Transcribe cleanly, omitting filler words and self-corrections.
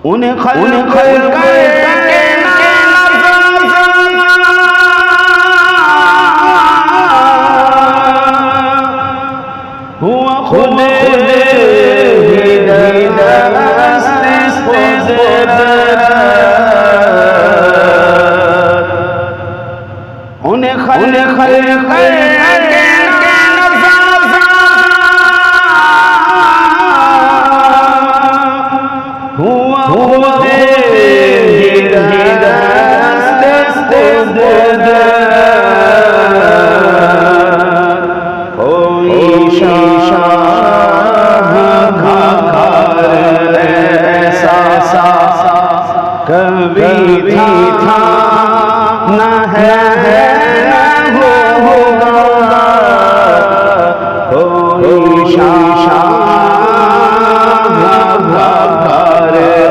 انہیں خلق کر کے ہوا خود ہی دست قدرت انہیں خلق کر کے ہوا خود ہی دست قدرت کوئی کبھی تھا نہ ہے